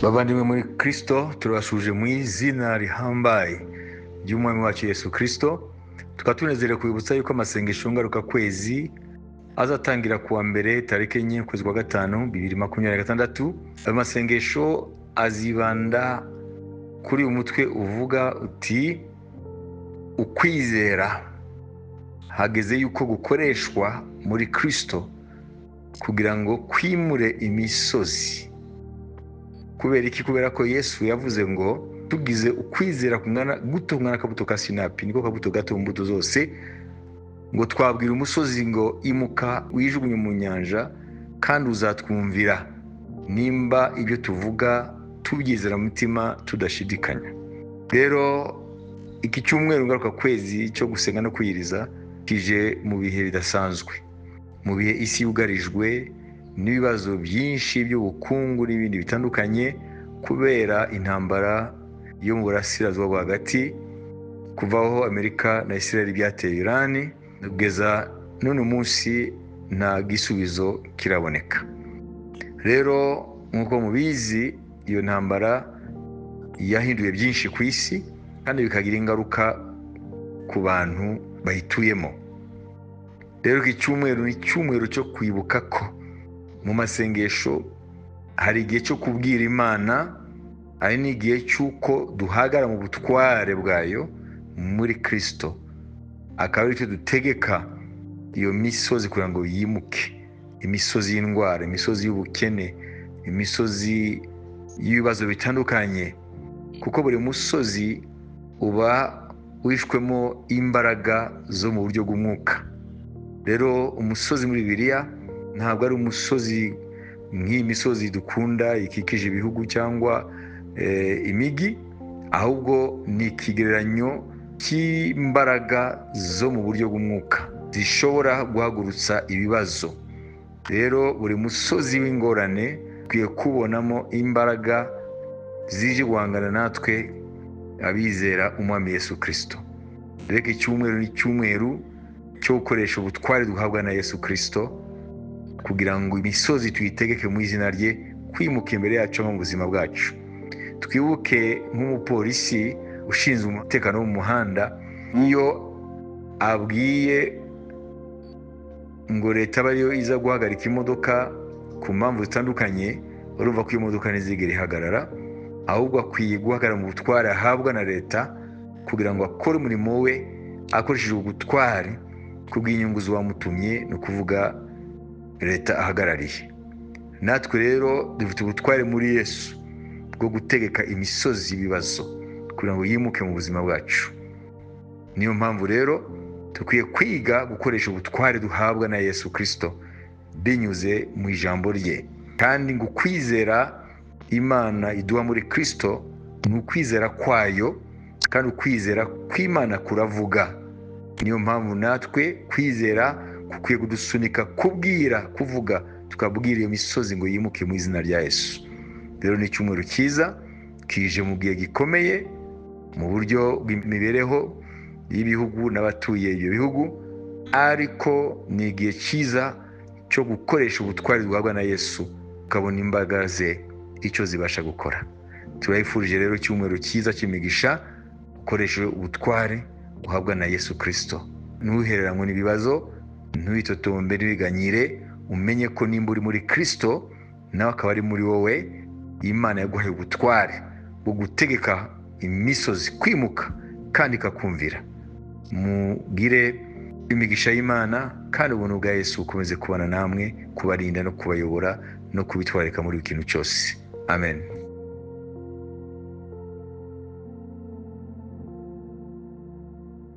Bavandimwe muri Kristo, turabashuje mu izina rihambaye ry'umwami wacu Yesu Kristo. Tukaba tunezerewe kubibutsa yuko amasengesho ngaruka kwezi azatangira kuwa mbere tariki 4 ukwezi kwa gatanu 2026. Ayo masengesho azibanda kuri umutwe uvuga uti ukwizera hageze yuko gukoreshwa muri Kristo kugira ngo kwimure imisozi. Kubera iki? Kubera ko Yesu yavuze ngo tugize ukwizera kungana guto ngana kabuto ka sinapi, niko kabuto gato mbuto zose, ngo twabwira umusozi ngo imuka wijugunye mu nyanja kandi uzatwumvira, nimba ibyo tuvuga tubyizera mu mutima tudashidikanya. Rero iki cyumweru ngaruka kwezi cyo gusenga no kwiyiriza kije mu bihe bidasanzwe, mu bihe isi yugarijwe n'ibibazo byinshi by'ubukungu n'ibindi bitandukanye kubera intambara yo mu burasirazuba bwo hagati, kuva aho Amerika na Israel byateye Iran kugeza none munsi nta gisubizo kiraboneka. Rero nk'uko mubizi, iyo ntambara yahinduye byinshi ku isi kandi bikagira ingaruka ku bantu bayituyemo. Rero iki cyumweru ni cyumweru cyo kwibuka ko mu masengesho hari igihe cyo kubwira Imana, hari n'igihe cy'uko duhagara mu butware bwayo muri Kristo, akaba ari cyo dutegeka iyo misozi kugira ngo yimuke, imisozi y'indwara, imisozi y'ubukene, imisozi y'ibibazo bitandukanye, kuko buri musozi uba wishwemo imbaraga zo mu buryo bw'umwuka. Rero umusozi muri Bibiliya ntabwo ari umusozi nk'iyi misozi dukunda ikikije ibihugu cyangwa imigi, ahubwo ni ikigereranyo cy'imbaraga zo mu buryo bw'umwuka zishobora guhagurutsa ibibazo. Rero buri musozi w'ingorane ukwiye kubonamo imbaraga zije guhangana natwe abizera umwami Yesu Kristo. Reka icyumweru ni icyumweru cyo gukoresha ubutware duhabwa na Yesu Kristo kugira ngo imisozi tuyitegeke mu izina rye kwimuka imbere yacu mu buzima bwacu. Twibuke nk'umupolisi ushinzwe umutekano wo mu muhanda, iyo abwiye ngo leta bariyo iza guhagarika imodoka ku mpamvu zitandukanye, urumva ko iyo modoka ntizigera ihagarara, ahubwo akwiye guhagarara mu butware ahabwa na leta kugira ngo akore umurimo we akoresheje ubutware kubw'inyungu z'uwamutumye, ni ukuvuga leta ahagarariye. Natwe rero dufite ubutware muri Yesu bwo gutegeka imisozi y'ibibazo kugira ngo yimuke mu buzima bwacu. Niyo mpamvu rero dukwiye kwiga gukoresha ubutware duhabwa na Yesu Kristo binyuze mu ijambo rye, kandi ngo kwizera Imana iduha muri Kristo ni ukwizera kwayo, kandi ukwizera kw'Imana kuravuga. Niyo mpamvu natwe kwizera kukwiye kudusunika kuvuga, tukabwira iyo misozi ngo yimuke mu izina rya Yesu. Rero ni icyumweru cyiza kije mu gihe gikomeye mu buryo bw'imibereho y'ibihugu n'abatuye ibyo bihugu, ariko ni igihe cyiza cyo gukoresha ubutware duhabwa na Yesu ukabona imbaraga ze icyo zibasha gukora. Turayifurije rero icyumweru cyiza cy'imigisha, ukoresheje ubutware uhabwa na Yesu Kristo. Ntuhereranywe n'ibibazo, ntwitotombe n'ibiganyire, umenye ko nimba uri muri Kristo nawe akaba ari muri wowe. Imana yaguhaye ubutware bwo gutegeka imisozi kwimuka kandi ikakumvira. Mugire imigisha y'Imana, kandi ubuntu bwa Yesu bukomeze kubana namwe, kubarinda no kubayobora no kubitwarika muri ikintu cyose. Amen.